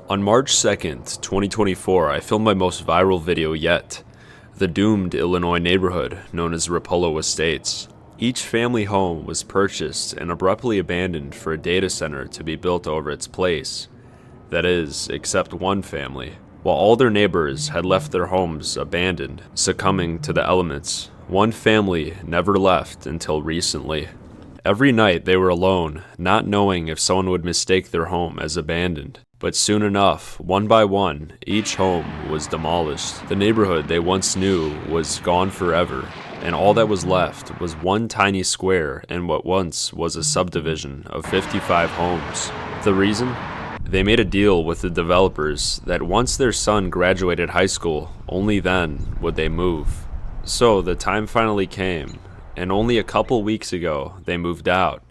On March 2nd, 2024, I filmed my most viral video yet, the doomed Illinois neighborhood known as Roppollo Estates. Each family home was purchased and abruptly abandoned for a data center to be built over its place. That is, except one family. While all their neighbors had left their homes abandoned, succumbing to the elements, one family never left until recently. Every night they were alone, not knowing if someone would mistake their home as abandoned. But soon enough, one by one, each home was demolished. The neighborhood they once knew was gone forever, and all that was left was one tiny square in what once was a subdivision of 55 homes. The reason? They made a deal with the developers that once their son graduated high school, only then would they move. So the time finally came, and only a couple weeks ago they moved out.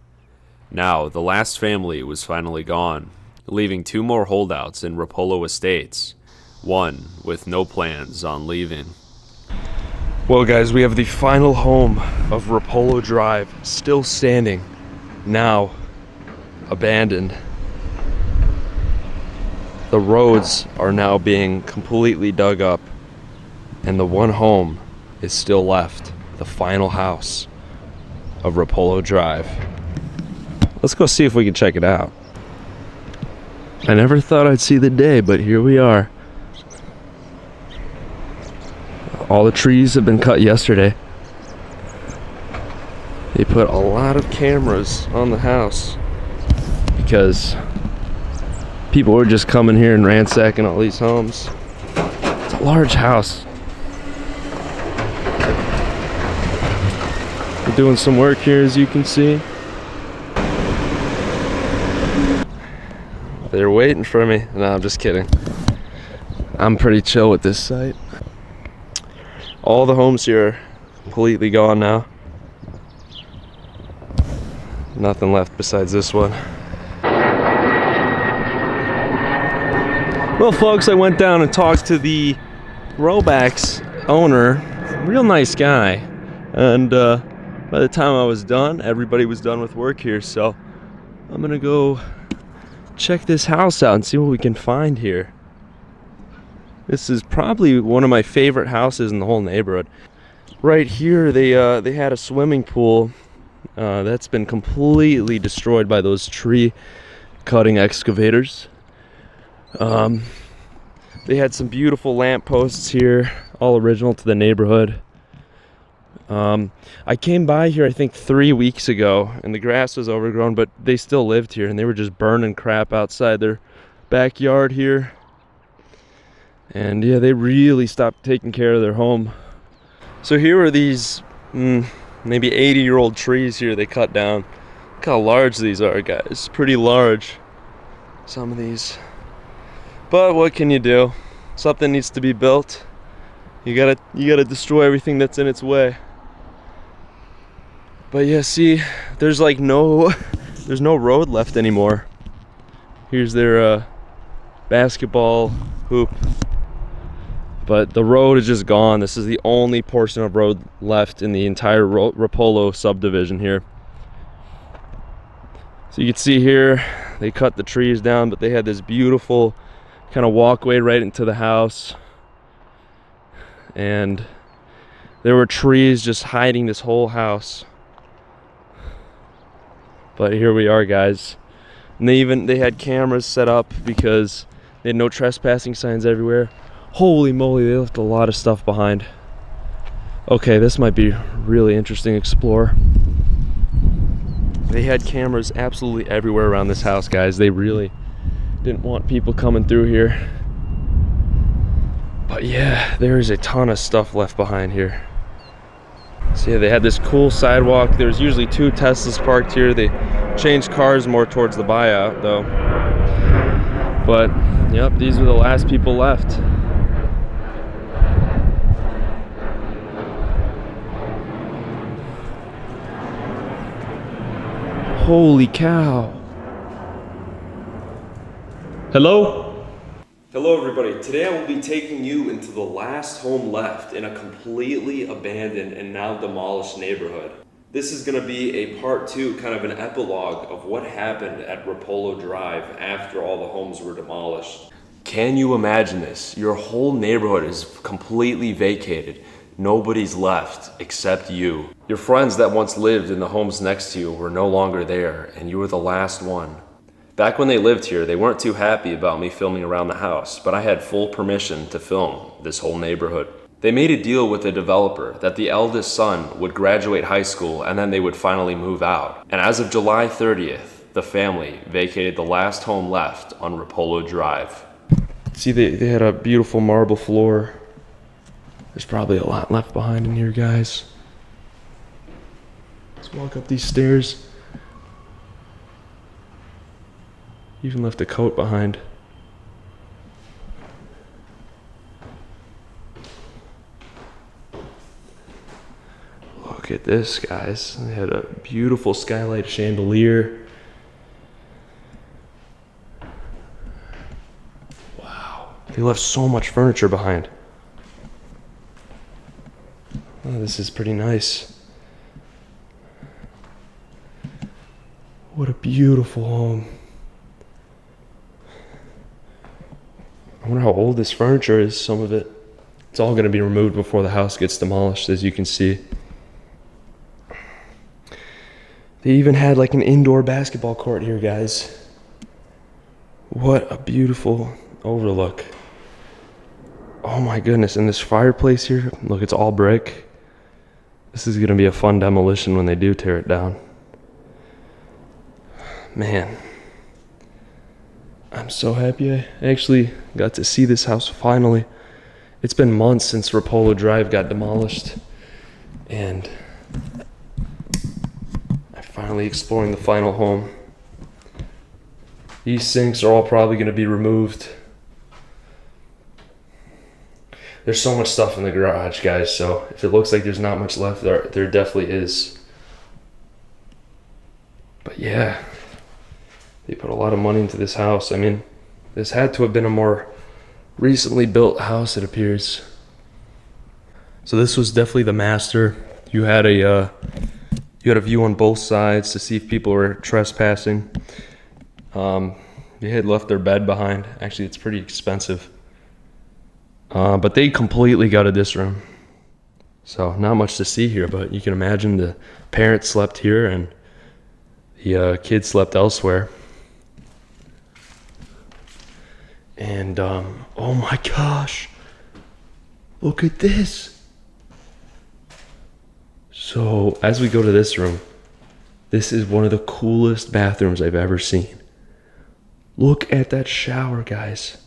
Now the last family was finally gone, leaving two more holdouts in Roppollo Estates, one with no plans on leaving. Well guys, we have the final home of Roppollo Drive still standing, now abandoned. The roads are now being completely dug up, and the one home is still left, the final house of Roppollo Drive. Let's go see if we can check it out. I never thought I'd see the day, but here we are. All the trees have been cut yesterday. They put a lot of cameras on the house because people were just coming here and ransacking all these homes. It's a large house. We're doing some work here, as you can see. They're waiting for me. No, I'm just kidding. I'm pretty chill with this site. All the homes here are completely gone now. Nothing left besides this one. Well, folks, I went down and talked to the Robax owner. Real nice guy. And by the time I was done, everybody was done with work here. So I'm gonna go check this house out and see what we can find here. This is probably one of my favorite houses in the whole neighborhood. Right here, they had a swimming pool that's been completely destroyed by those tree cutting excavators. They had some beautiful lamp posts here, all original to the neighborhood. I came by here I think 3 weeks ago, and the grass was overgrown, but they still lived here, and they were just burning crap outside their backyard here. And yeah, they really stopped taking care of their home. So here are these maybe 80-year-old trees here they cut down. Look how large these are, guys. Pretty large, some of these. But what can you do? Something needs to be built. You gotta destroy everything that's in its way. But yeah, see, there's like no road left anymore. Here's their basketball hoop. But the road is just gone. This is the only portion of road left in the entire Roppollo subdivision here. So you can see here, they cut the trees down, but they had this beautiful kind of walkway right into the house. And there were trees just hiding this whole house. But here we are, guys. And they had cameras set up because they had no trespassing signs everywhere. Holy moly, they left a lot of stuff behind. Okay, this might be really interesting to explore. They had cameras absolutely everywhere around this house, guys. They really didn't want people coming through here. But yeah, there is a ton of stuff left behind here. So yeah, they had this cool sidewalk. There's usually 2 Teslas parked here. They changed cars more towards the buyout though. But yep, these were the last people left. Holy cow. Hello? Hello everybody, today I will be taking you into the last home left in a completely abandoned and now demolished neighborhood. This is going to be a part 2, kind of an epilogue of what happened at Roppollo Drive after all the homes were demolished. Can you imagine this? Your whole neighborhood is completely vacated. Nobody's left except you. Your friends that once lived in the homes next to you were no longer there, and you were the last one. Back when they lived here, they weren't too happy about me filming around the house, but I had full permission to film this whole neighborhood. They made a deal with the developer that the eldest son would graduate high school and then they would finally move out. And as of July 30th, the family vacated the last home left on Roppollo Drive. See, they had a beautiful marble floor. There's probably a lot left behind in here, guys. Let's walk up these stairs. Even left a coat behind. Look at this, guys. They had a beautiful skylight chandelier. Wow. They left so much furniture behind. Oh, this is pretty nice. What a beautiful home. I wonder how old this furniture is, some of it. It's all going to be removed before the house gets demolished, as you can see. They even had like an indoor basketball court here, guys. What a beautiful overlook. Oh my goodness, and this fireplace here, look, it's all brick. This is going to be a fun demolition when they do tear it down. Man, I'm so happy I actually got to see this house finally. It's been months since Roppollo Drive got demolished, and I'm finally exploring the final home. These sinks are all probably going to be removed. There's so much stuff in the garage, guys, so if it looks like there's not much left, there definitely is. But yeah, they put a lot of money into this house. I mean, this had to have been a more recently built house, it appears. So this was definitely the master. You had a view on both sides to see if people were trespassing. They had left their bed behind. Actually, it's pretty expensive. But they completely gutted this room. So not much to see here, but you can imagine the parents slept here and the kids slept elsewhere. And oh my gosh, look at this. So as we go to this room, this is one of the coolest bathrooms I've ever seen. Look at that shower, guys.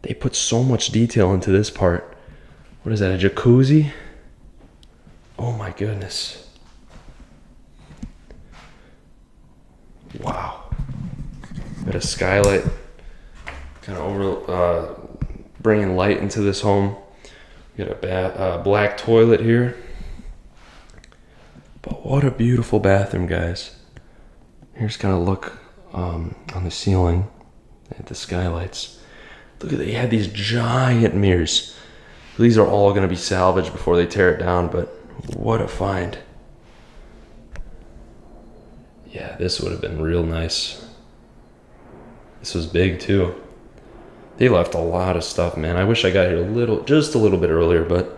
They put so much detail into this part. What is that, a jacuzzi? Oh my goodness. Wow. Got a skylight, kind of bringing light into this home. We got a black toilet here. But what a beautiful bathroom, guys. Here's kind of look on the ceiling at the skylights. Look at, they had these giant mirrors. These are all going to be salvaged before they tear it down, but what a find. Yeah, this would have been real nice. This was big too. They left a lot of stuff, man. I wish I got here just a little bit earlier, but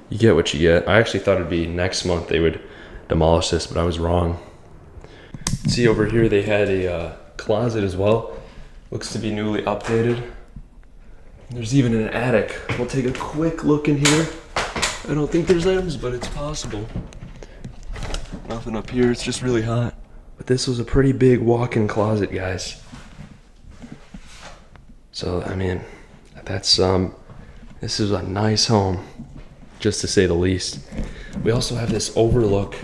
you get what you get. I actually thought it'd be next month they would demolish this, but I was wrong. See, over here they had a closet as well. Looks to be newly updated. There's even an attic. We'll take a quick look in here. I don't think there's items, but it's possible. Nothing up here, it's just really hot. But this was a pretty big walk-in closet, guys. So, I mean, that's, this is a nice home, just to say the least. We also have this overlook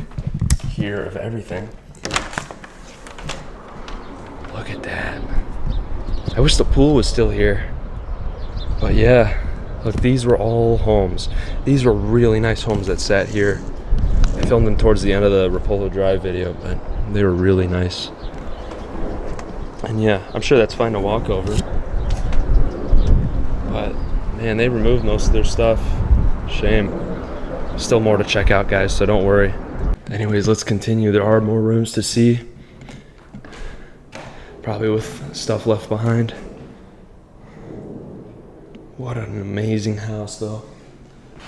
here of everything. Look at that. I wish the pool was still here. But yeah, look, these were all homes. These were really nice homes that sat here. I filmed them towards the end of the Roppollo Drive video, but they were really nice. And yeah, I'm sure that's fine to walk over. But man, they removed most of their stuff. Shame. Still more to check out, guys, so don't worry. Anyways, let's continue. There are more rooms to see. Probably with stuff left behind. What an amazing house, though.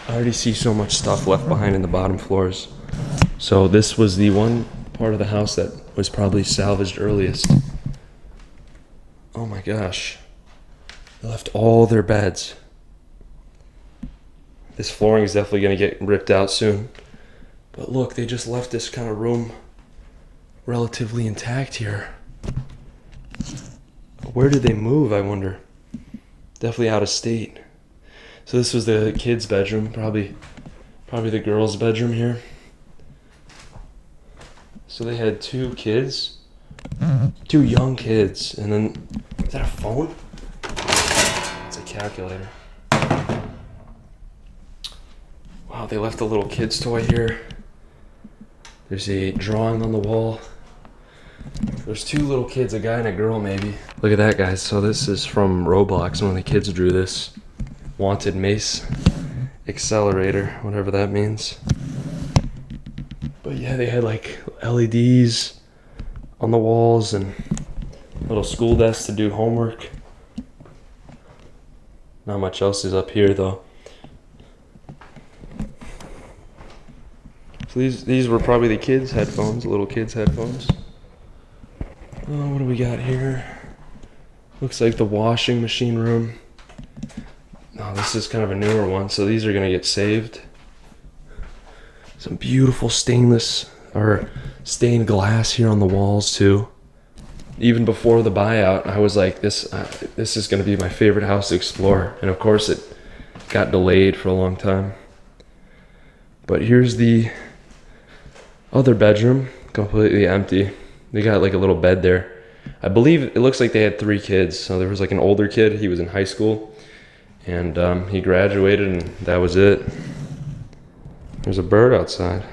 I already see so much stuff left behind in the bottom floors. So this was the one part of the house that was probably salvaged earliest. Oh my gosh. They left all their beds. This flooring is definitely going to get ripped out soon. But look, they just left this kind of room relatively intact here. Where did they move, I wonder? Definitely out of state. So this was the kids' bedroom, probably the girls' bedroom here. So they had two kids, two young kids, and then, is that a phone? It's a calculator. Wow, they left a little kid's toy here. There's a drawing on the wall. There's two little kids, a guy and a girl maybe. Look at that, guys. So this is from Roblox. One of the kids drew this. Wanted mace accelerator, whatever that means. But yeah, they had like LEDs on the walls and little school desks to do homework. Not much else is up here though. So these were probably the kids' headphones, little kids' headphones. Oh, what do we got here? Looks like the washing machine room. Oh, this is kind of a newer one, so these are gonna get saved. Some beautiful stained glass here on the walls too. Even before the buyout, I was like, this is gonna be my favorite house to explore. And of course it got delayed for a long time. But here's the other bedroom, completely empty. They got like a little bed there. I believe it looks like they had 3 kids. So there was like an older kid, he was in high school, and he graduated and that was it. There's a bird outside.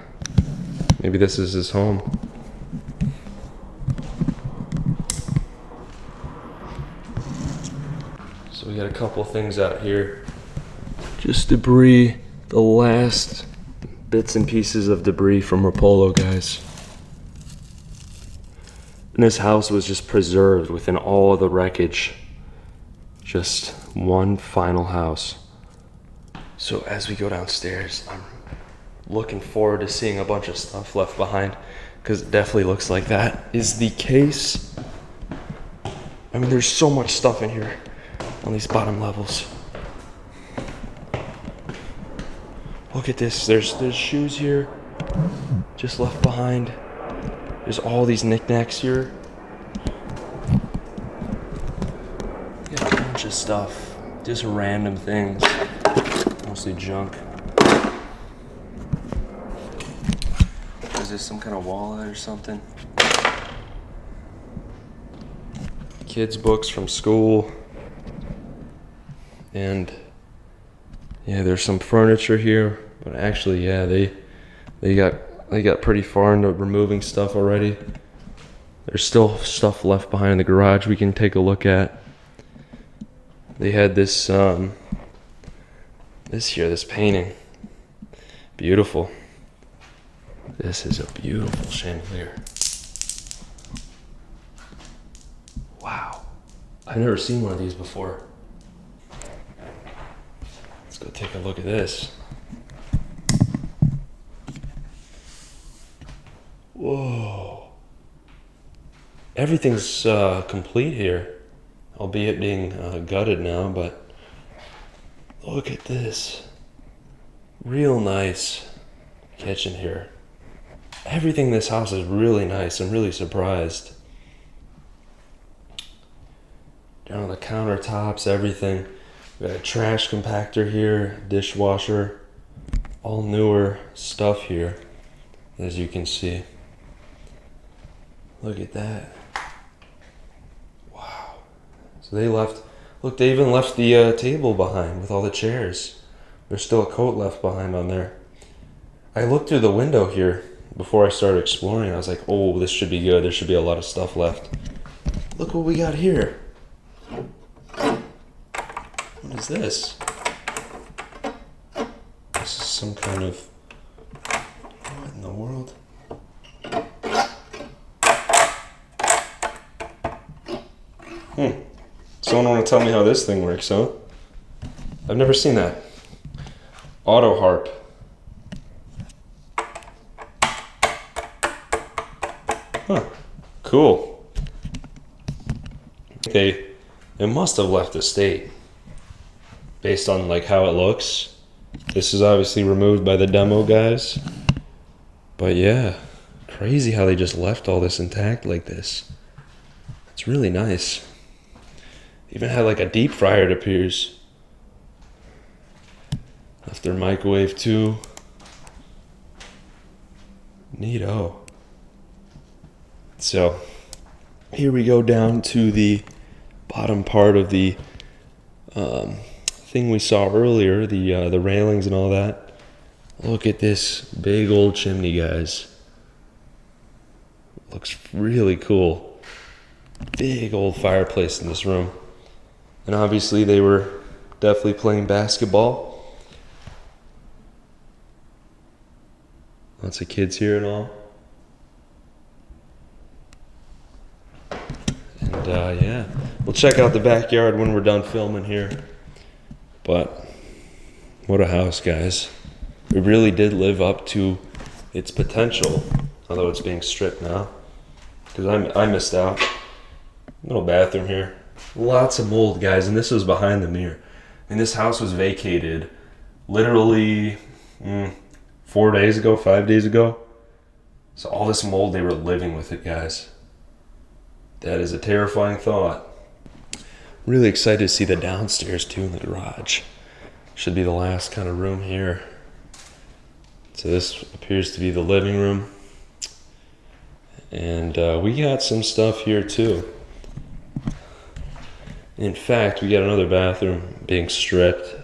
Maybe this is his home. So we got a couple things out here. Just debris, the last bits and pieces of debris from Roppollo, guys. And this house was just preserved within all the wreckage. Just one final house. So as we go downstairs, I'm looking forward to seeing a bunch of stuff left behind, because it definitely looks like that is the case. I mean, there's so much stuff in here on these bottom levels. Look at this. There's shoes here, just left behind. There's all these knickknacks here. We got a bunch of stuff, just random things, mostly junk. Is this some kind of wallet or something? Kids' books from school. And yeah, there's some furniture here, but actually, yeah, they got pretty far into removing stuff already. There's still stuff left behind in the garage we can take a look at. They had this this painting. Beautiful. This is a beautiful chandelier. Wow. I've never seen one of these before. Let's go take a look at this. Whoa. Everything's complete here, albeit being gutted now, but look at this. Real nice kitchen here. Everything in this house is really nice. I'm really surprised. Down on the countertops, everything. We got a trash compactor here, dishwasher, all newer stuff here, as you can see. Look at that. Wow. So they left, look, they even left the table behind with all the chairs. There's still a coat left behind on there. I looked through the window here before I started exploring. I was like, oh, this should be good. There should be a lot of stuff left. Look what we got here. What is this? This is some kind of... What in the world? Someone want to tell me how this thing works, huh? I've never seen that. Auto harp. Huh. Cool. It must have left the state based on like how it looks. This is obviously removed by the demo guys. But yeah, crazy how they just left all this intact like this. It's really nice. Even had like a deep fryer, it appears. Left their microwave too. Neato. So here we go down to the bottom part of the thing we saw earlier, the railings and all that. Look at this big old chimney, guys. Looks really cool. Big old fireplace in this room. And obviously they were definitely playing basketball. Lots of kids here and all. And yeah, we'll check out the backyard when we're done filming here. But what a house, guys. It really did live up to its potential, although it's being stripped now. Because I missed out. Little bathroom here. Lots of mold, guys, and this was behind the mirror. And this house was vacated literally 4 days ago, 5 days ago. So all this mold, they were living with it, guys. That is a terrifying thought. Really excited to see the downstairs too in the garage. Should be the last kind of room here. So this appears to be the living room. And we got some stuff here too. In fact, we got another bathroom being stripped.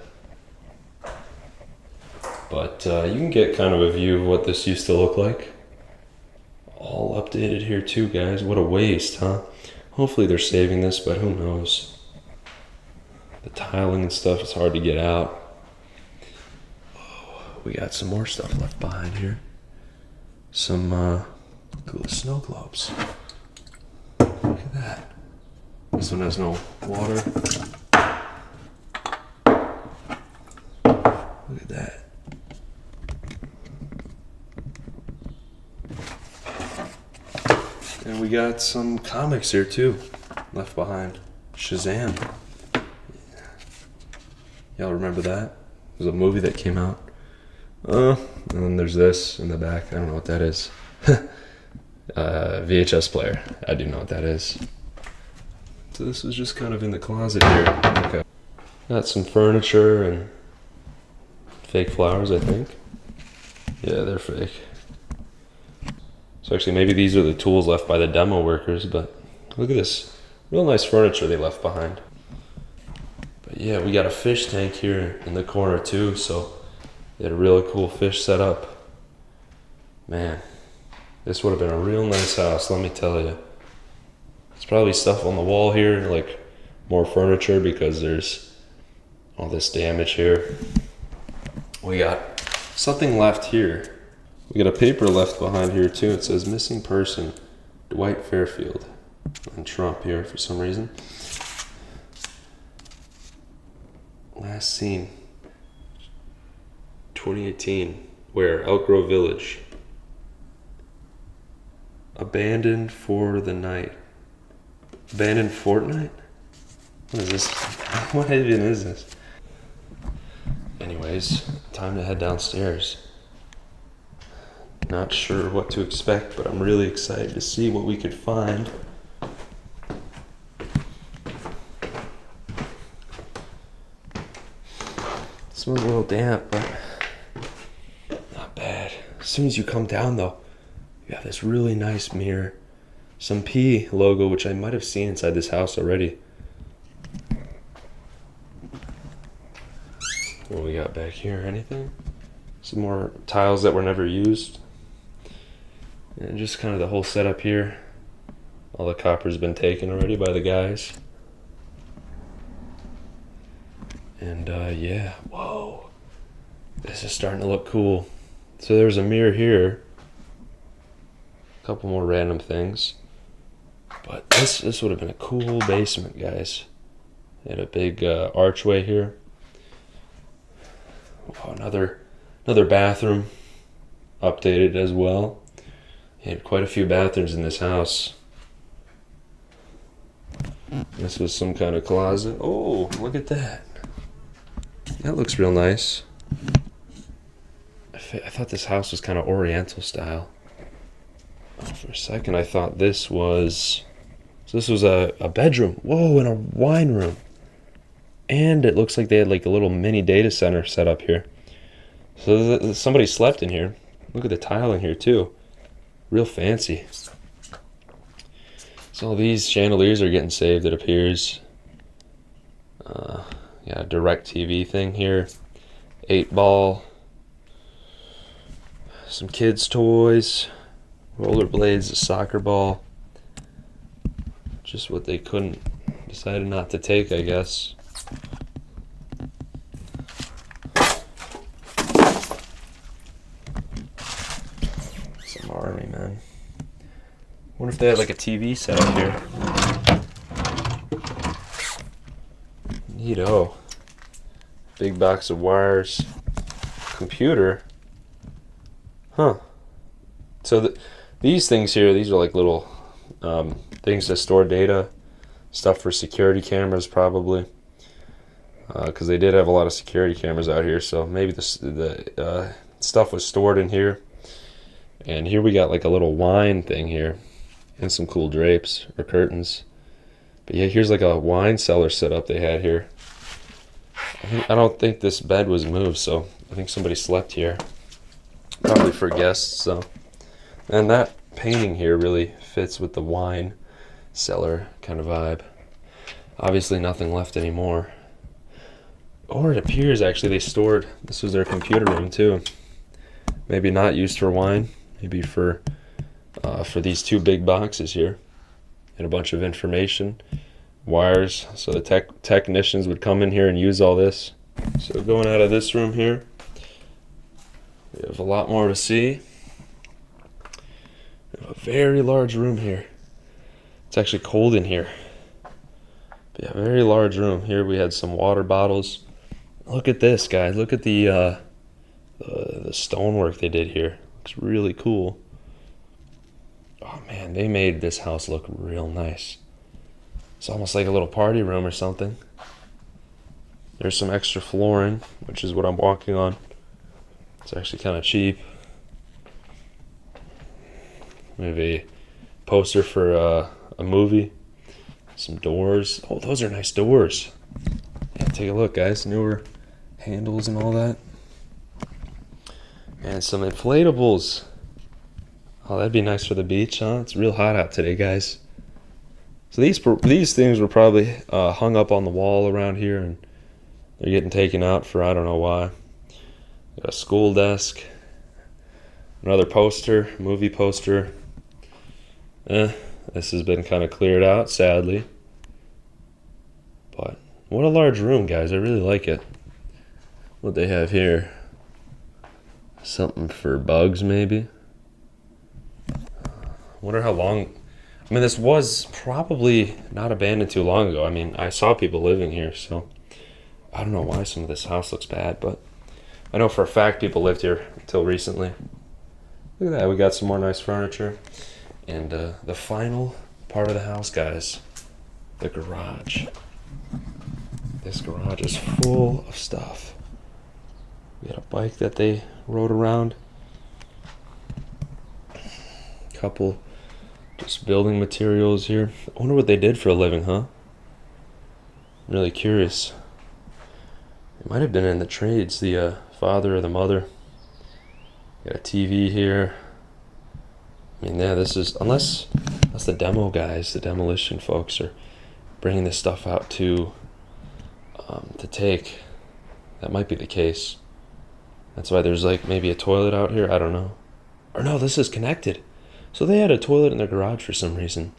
But you can get kind of a view of what this used to look like. All updated here too, guys. What a waste, huh? Hopefully they're saving this, but who knows? The tiling and stuff is hard to get out. Oh, we got some more stuff left behind here. Some cool snow globes. Look at that. This one has no water. Look at that. And we got some comics here too, left behind. Shazam. Y'all remember that? It was a movie that came out. And then there's this in the back. I don't know what that is. VHS player. I do know what that is. So this was just kind of in the closet here. Okay. Got some furniture and fake flowers, I think. Yeah, they're fake. So actually maybe these are the tools left by the demo workers, but look at this. Real nice furniture they left behind. But yeah, we got a fish tank here in the corner too, so they had a really cool fish set up. Man, this would have been a real nice house, let me tell you. There's probably stuff on the wall here, like more furniture, because there's all this damage here. We got something left here. We got a paper left behind here too. It says missing person, Dwight Fairfield, and Trump here for some reason. Last seen, 2018, where? Elk Grove Village. Abandoned for the night. Abandoned fortnight? What is this? What even is this? Anyways, time to head downstairs. Not sure what to expect, but I'm really excited to see what we could find. It smells a little damp, but not bad. As soon as you come down though, you have this really nice mirror. Some P logo, which I might have seen inside this house already. What we got back here? Anything? Some more tiles that were never used. And just kind of the whole setup here. All the copper's been taken already by the guys. And yeah, whoa. This is starting to look cool. So there's a mirror here. A couple more random things. But this would have been a cool basement, guys. They had a big archway here. Oh, another bathroom updated as well. Had quite a few bathrooms in this house. This was some kind of closet. Oh, look at that. That looks real nice. I thought this house was kind of Oriental style. For a second, I thought this was a bedroom. Whoa, and a wine room. And it looks like they had like a little mini data center set up here. So somebody slept in here. Look at the tile in here too. Real fancy. So these chandeliers are getting saved, it appears. Yeah, direct TV thing here. 8-ball. Some kids' toys. Rollerblades, a soccer ball. Just what they decided not to take, I guess. Some army, man. Wonder if they had like a TV set up here. Neato. Big box of wires. Computer. Huh. So these things here, these are like little things to store data. Stuff for security cameras, probably. Because they did have a lot of security cameras out here, so maybe the stuff was stored in here. And here we got like a little wine thing here, and some cool drapes or curtains. But yeah, here's like a wine cellar setup they had here. I don't think this bed was moved, so I think somebody slept here. Probably for guests, so. And that painting here really fits with the wine cellar kind of vibe. Obviously nothing left anymore. Or it appears actually this was their computer room too. Maybe not used for wine, maybe for these two big boxes here. And a bunch of information, wires, so the technicians would come in here and use all this. So going out of this room here, we have a lot more to see. We have a very large room here. It's actually cold in here. But yeah, very large room. Here we had some water bottles. Look at this, guys. Look at the stonework they did here. Looks really cool. Oh man, they made this house look real nice. It's almost like a little party room or something. There's some extra flooring, which is what I'm walking on. It's actually kind of cheap. We have a poster for a movie. Some doors. Oh, those are nice doors. Yeah, take a look, guys. Newer handles and all that. And some inflatables. Oh, that'd be nice for the beach, huh? It's real hot out today, guys. So these things were probably hung up on the wall around here, and they're getting taken out for I don't know why. Got a school desk. Another poster, movie poster. This has been kind of cleared out, sadly. But what a large room, guys. I really like it. What they have here. Something for bugs, maybe. Wonder how long. I mean, this was probably not abandoned too long ago. I mean, I saw people living here, so I don't know why some of this house looks bad, but I know for a fact people lived here until recently. Look at that. We got some more nice furniture. And the final part of the house, guys, the garage. This garage is full of stuff. We got a bike that they rode around. Couple just building materials here. I wonder what they did for a living, huh? I'm really curious. It might have been in the trades, the father or the mother. Got a TV here. I mean, yeah, this is, unless the demo guys, the demolition folks are bringing this stuff out to take. That might be the case. That's why there's like maybe a toilet out here. I don't know. Or no, this is connected. So they had a toilet in their garage for some reason.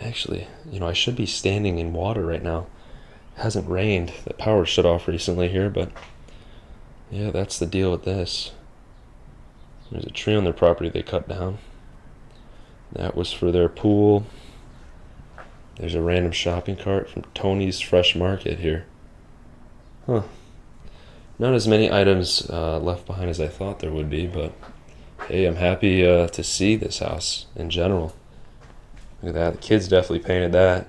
Actually, I should be standing in water right now. It hasn't rained. The power shut off recently here, but yeah, that's the deal with this. There's a tree on their property they cut down. That was for their pool. There's a random shopping cart from Tony's Fresh Market here. Huh. Not as many items left behind as I thought there would be, but hey, I'm happy to see this house in general. Look at that, the kids definitely painted that.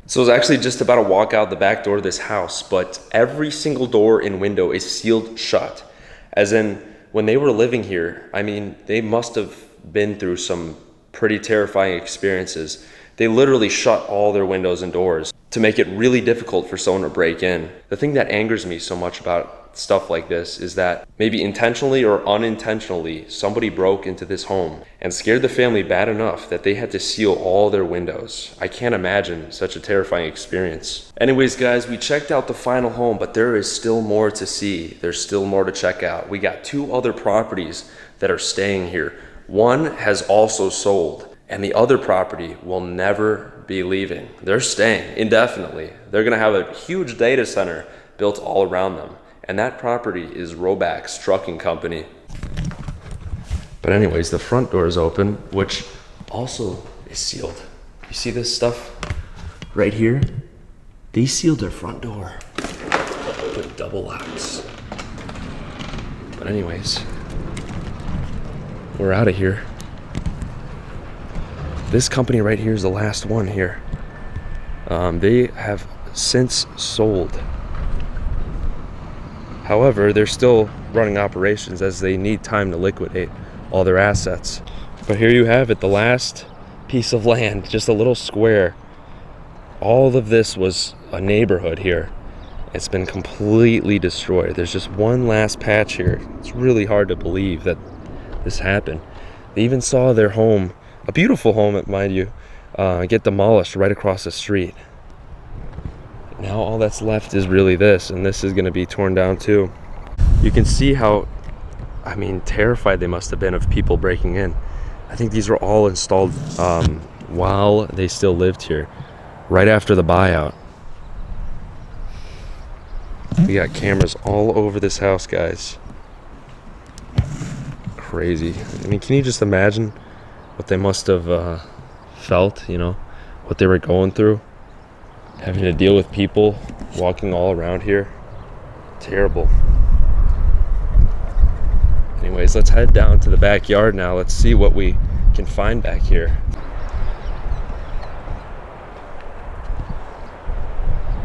So I was actually just about to walk out the back door of this house, but every single door and window is sealed shut. As in, when they were living here, I mean, they must have been through some pretty terrifying experiences. They literally shut all their windows and doors to make it really difficult for someone to break in. The thing that angers me so much about stuff like this is that maybe intentionally or unintentionally, somebody broke into this home and scared the family bad enough that they had to seal all their windows. I can't imagine such a terrifying experience. Anyways, guys, we checked out the final home, but there is still more to see. There's still more to check out. We got 2 other properties that are staying here. One has also sold, and the other property will never be leaving. They're staying indefinitely. They're gonna have a huge data center built all around them. And that property is Roppollo Trucking Company. But anyways, the front door is open, which also is sealed. You see this stuff right here? They sealed their front door with double locks. But anyways, we're out of here. This company right here is the last one here. They have since sold. However, they're still running operations as they need time to liquidate all their assets. But here you have it, the last piece of land, just a little square. All of this was a neighborhood here. It's been completely destroyed. There's just one last patch here. It's really hard to believe that this happened. They even saw their home, a beautiful home, mind you, get demolished right across the street. Now all that's left is really this, and this is going to be torn down too. You can see how, I mean, terrified they must have been of people breaking in. I think these were all installed while they still lived here, right after the buyout. We got cameras all over this house, guys. Crazy. I mean, can you just imagine what they must have felt, you know, what they were going through? Having to deal with people walking all around here. Terrible. Anyways, let's head down to the backyard now. Let's see what we can find back here.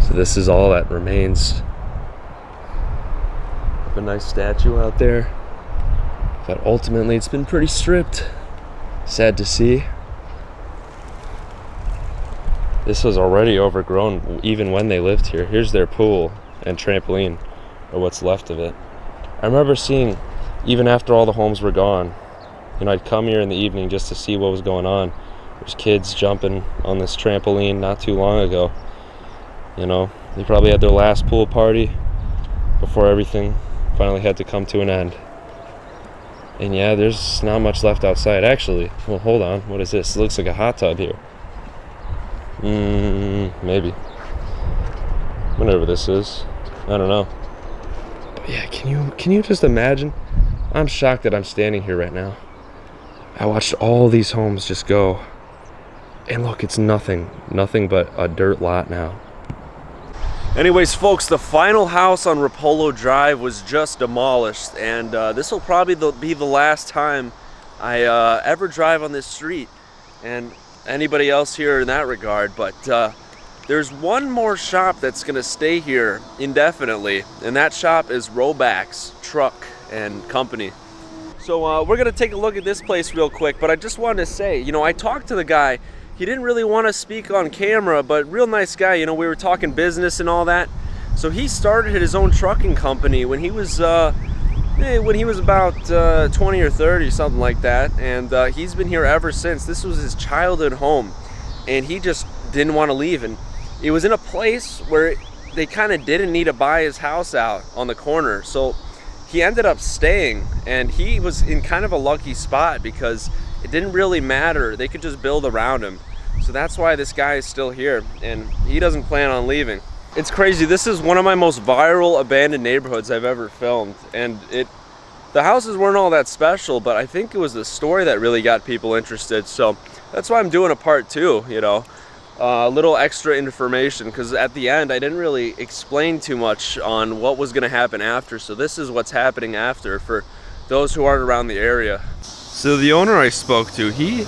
So this is all that remains of a nice statue out there. But ultimately it's been pretty stripped. Sad to see. This was already overgrown even when they lived here. Here's their pool and trampoline, or what's left of it. I remember seeing, even after all the homes were gone, you know, I'd come here in the evening just to see what was going on. There's kids jumping on this trampoline not too long ago. You know, they probably had their last pool party before everything finally had to come to an end. And yeah, there's not much left outside. Actually, well, hold on. What is this? It looks like a hot tub here. Maybe. Whatever this is. I don't know. But yeah, can you just imagine? I'm shocked that I'm standing here right now. I watched all these homes just go. And look, it's nothing but a dirt lot now. Anyways, folks, the final house on Roppollo Drive was just demolished, and this will probably be the last time I ever drive on this street, and anybody else here in that regard. But there's one more shop that's gonna stay here indefinitely, and that shop is Roppollo Truck and Company. So we're gonna take a look at this place real quick, but I just wanted to say, you know, I talked to the guy. He didn't really want to speak on camera, but real nice guy. You know, we were talking business and all that. So he started his own trucking company when he was about 20 or 30, something like that. And he's been here ever since. This was his childhood home, and he just didn't want to leave. And it was in a place where they kind of didn't need to buy his house out on the corner. So he ended up staying, and he was in kind of a lucky spot because it didn't really matter. They could just build around him. So that's why this guy is still here, and he doesn't plan on leaving. It's crazy. This is one of my most viral abandoned neighborhoods I've ever filmed, and the houses weren't all that special, but I think it was the story that really got people interested. So that's why I'm doing a part 2, you know. a little extra information, because at the end I didn't really explain too much on what was going to happen after. So this is what's happening after for those who aren't around the area. So the owner I spoke to, he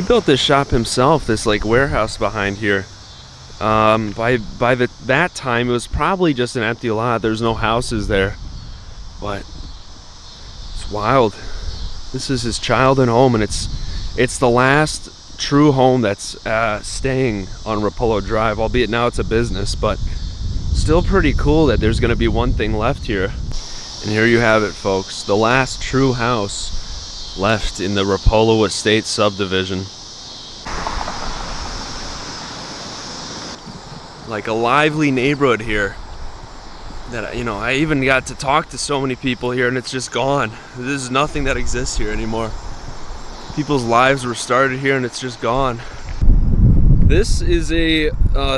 built this shop himself, this like warehouse behind here. By that time it was probably just an empty lot. There's no houses there, but it's wild. This is his childhood home, and it's the last true home that's staying on Roppollo Drive, albeit now it's a business, but still pretty cool that there's gonna be one thing left here. And here you have it, folks, the last true house left in the Roppollo Estates subdivision. Like a lively neighborhood here that, you know, I even got to talk to so many people here, and it's just gone. There's nothing that exists here anymore. People's lives were started here, and it's just gone. This is a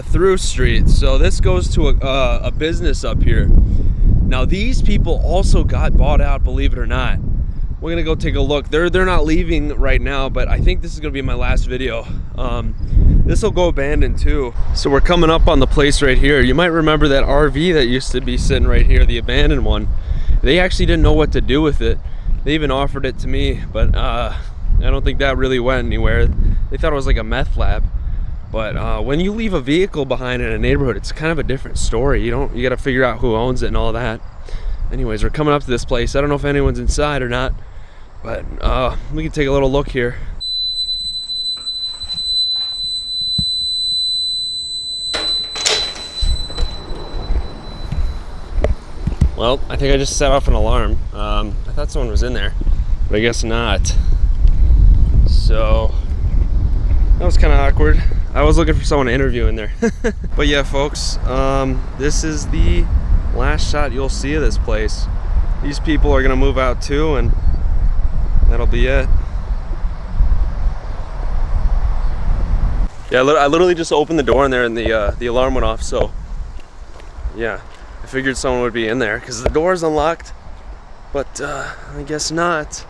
through street, so this goes to a business up here. Now these people also got bought out, believe it or not. We're gonna go take a look. They're not leaving right now, but I think this is gonna be my last video. This will go abandoned too. So we're coming up on the place right here. You might remember that RV that used to be sitting right here, the abandoned one. They actually didn't know what to do with it. They even offered it to me, but I don't think that really went anywhere. They thought it was like a meth lab. But when you leave a vehicle behind in a neighborhood, it's kind of a different story. You gotta figure out who owns it and all that. Anyways, we're coming up to this place. I don't know if anyone's inside or not, but we can take a little look here. Well, I think I just set off an alarm. I thought someone was in there, but I guess not. So that was kind of awkward. I was looking for someone to interview in there. But yeah, folks, this is the last shot you'll see of this place. These people are gonna move out too, and that'll be it. Yeah, I literally just opened the door in there, and the alarm went off. So yeah, I figured someone would be in there because the door is unlocked, but I guess not.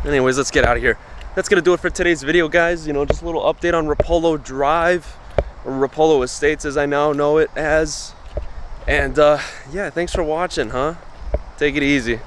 Anyways, let's get out of here. That's gonna do it for today's video, guys. You know, just a little update on Roppollo Drive, or Roppollo Estates as I now know it as. And yeah, thanks for watching, huh? Take it easy.